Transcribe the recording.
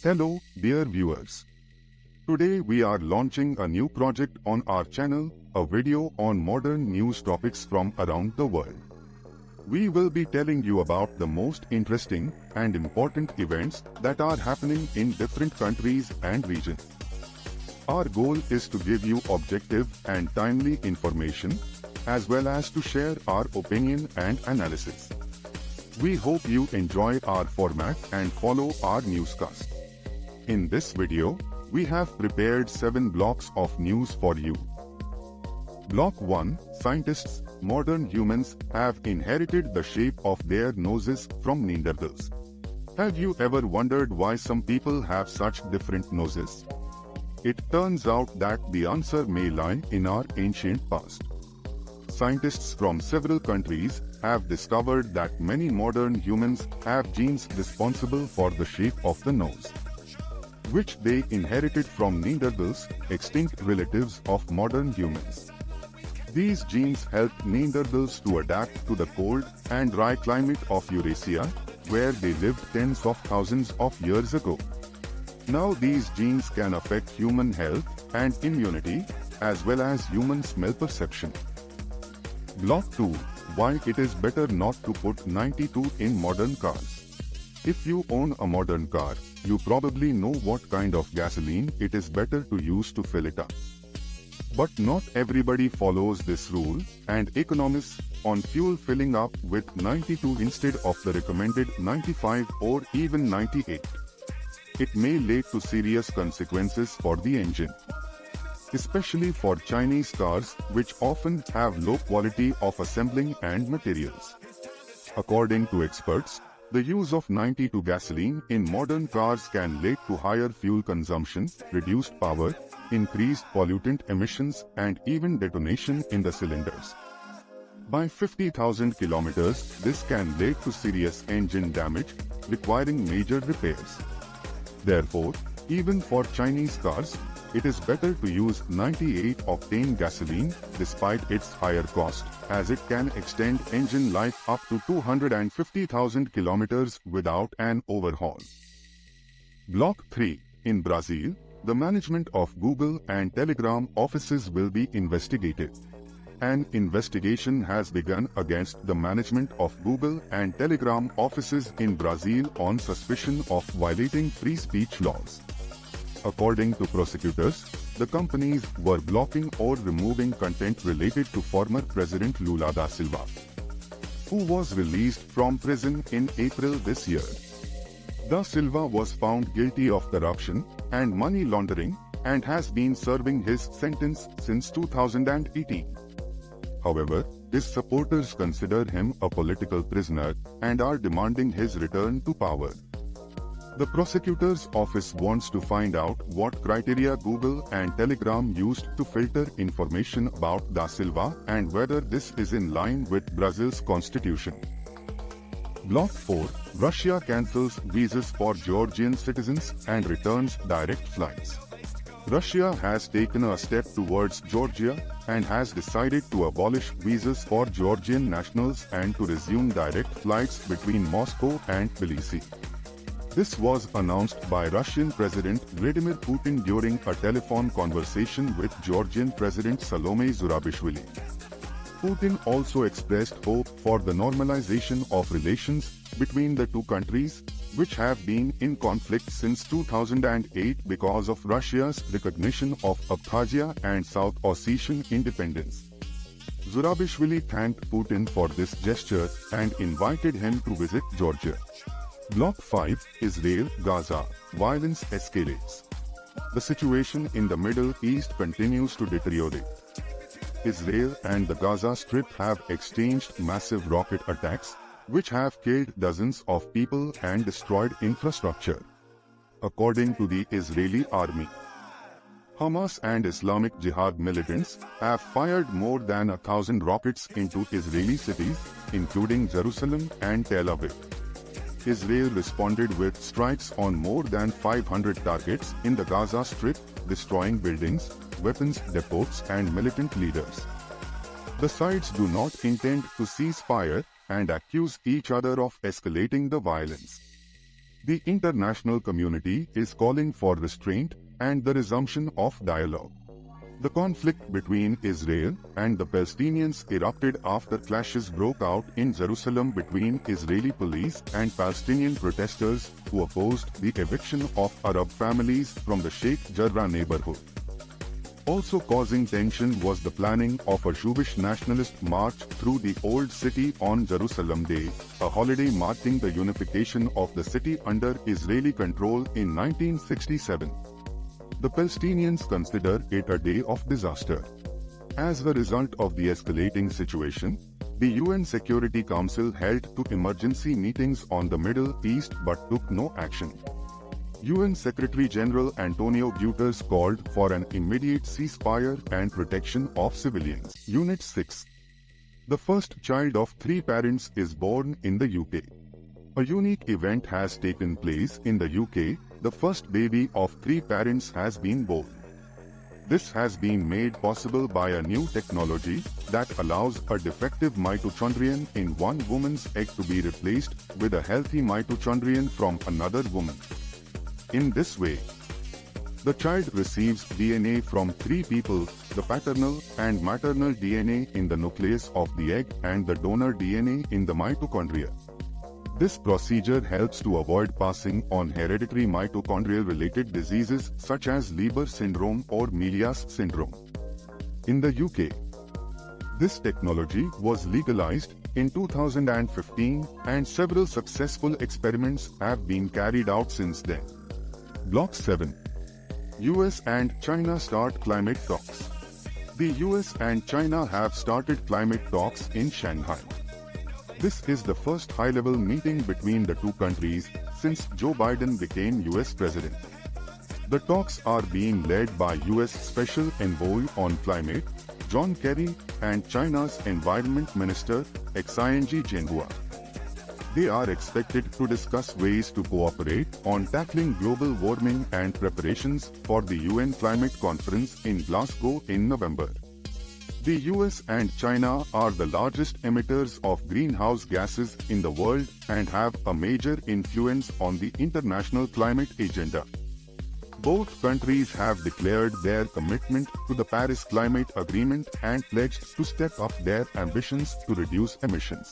Hello, dear viewers. Today we are launching a new project on our channel, a video on modern news topics from around the world. We will be telling you about the most interesting and important events that are happening in different countries and regions. Our goal is to give you objective and timely information, as well as to share our opinion and analysis. We hope you enjoy our format and follow our newscast. In this video, we have prepared 7 blocks of news for you. Block 1. Scientists, modern humans have inherited the shape of their noses from Neanderthals. Have you ever wondered why some people have such different noses? It turns out that the answer may lie in our ancient past. Scientists from several countries have discovered that many modern humans have genes responsible for the shape of the nose, which they inherited from Neanderthals, extinct relatives of modern humans. These genes helped Neanderthals to adapt to the cold and dry climate of Eurasia, where they lived tens of thousands of years ago. Now these genes can affect human health and immunity, as well as human smell perception. Block 2. Why it is better not to put 92 in modern cars. If you own a modern car, you probably know what kind of gasoline it is better to use to fill it up. But not everybody follows this rule, and economists on fuel filling up with 92 instead of the recommended 95 or even 98. It may lead to serious consequences for the engine, especially for Chinese cars, which often have low quality of assembling and materials. According to experts, the use of 92 gasoline in modern cars can lead to higher fuel consumption, reduced power, increased pollutant emissions, and even detonation in the cylinders. By 50,000 kilometers, this can lead to serious engine damage, requiring major repairs. Therefore, even for Chinese cars, it is better to use 98-octane gasoline despite its higher cost, as it can extend engine life up to 250,000 kilometers without an overhaul. Block 3. In Brazil, the management of Google and Telegram offices will be investigated. An investigation has begun against the management of Google and Telegram offices in Brazil on suspicion of violating free speech laws. According to prosecutors, the companies were blocking or removing content related to former President Lula da Silva, who was released from prison in April this year. Da Silva was found guilty of corruption and money laundering and has been serving his sentence since 2018. However, his supporters consider him a political prisoner and are demanding his return to power. The prosecutor's office wants to find out what criteria Google and Telegram used to filter information about Da Silva and whether this is in line with Brazil's constitution. Block 4. Russia cancels visas for Georgian citizens and returns direct flights. Russia has taken a step towards Georgia and has decided to abolish visas for Georgian nationals and to resume direct flights between Moscow and Tbilisi. This was announced by Russian President Vladimir Putin during a telephone conversation with Georgian President Salome Zurabishvili. Putin also expressed hope for the normalization of relations between the two countries, which have been in conflict since 2008 because of Russia's recognition of Abkhazia and South Ossetian independence. Zurabishvili thanked Putin for this gesture and invited him to visit Georgia. Block 5. Israel-Gaza. Violence escalates. The situation in the Middle East continues to deteriorate. Israel and the Gaza Strip have exchanged massive rocket attacks, which have killed dozens of people and destroyed infrastructure. According to the Israeli army, Hamas and Islamic Jihad militants have fired more than 1,000 rockets into Israeli cities, including Jerusalem and Tel Aviv. Israel responded with strikes on more than 500 targets in the Gaza Strip, destroying buildings, weapons depots, and militant leaders. The sides do not intend to cease fire and accuse each other of escalating the violence. The international community is calling for restraint and the resumption of dialogue. The conflict between Israel and the Palestinians erupted after clashes broke out in Jerusalem between Israeli police and Palestinian protesters who opposed the eviction of Arab families from the Sheikh Jarrah neighborhood. Also causing tension was the planning of a Jewish nationalist march through the Old City on Jerusalem Day, a holiday marking the unification of the city under Israeli control in 1967. The Palestinians consider it a day of disaster. As a result of the escalating situation, the UN Security Council held two emergency meetings on the Middle East but took no action. UN Secretary-General Antonio Guterres called for an immediate ceasefire and protection of civilians. Unit 6. The first child of 3 parents is born in the UK. A unique event has taken place in the UK. The first baby of 3 parents has been born. This has been made possible by a new technology that allows a defective mitochondrion in one woman's egg to be replaced with a healthy mitochondrion from another woman. In this way, the child receives DNA from 3 people, the paternal and maternal DNA in the nucleus of the egg and the donor DNA in the mitochondria. This procedure helps to avoid passing on hereditary mitochondrial-related diseases such as Leber syndrome or Melias syndrome. In the UK, this technology was legalized in 2015 and several successful experiments have been carried out since then. Block 7. US and China start climate talks. The US and China have started climate talks in Shanghai. This is the first high-level meeting between the two countries since Joe Biden became US president. The talks are being led by US Special Envoy on Climate, John Kerry, and China's Environment Minister, Xing Zhenhua. They are expected to discuss ways to cooperate on tackling global warming and preparations for the UN Climate Conference in Glasgow in November. The US and China are the largest emitters of greenhouse gases in the world and have a major influence on the international climate agenda. Both countries have declared their commitment to the Paris Climate Agreement and pledged to step up their ambitions to reduce emissions.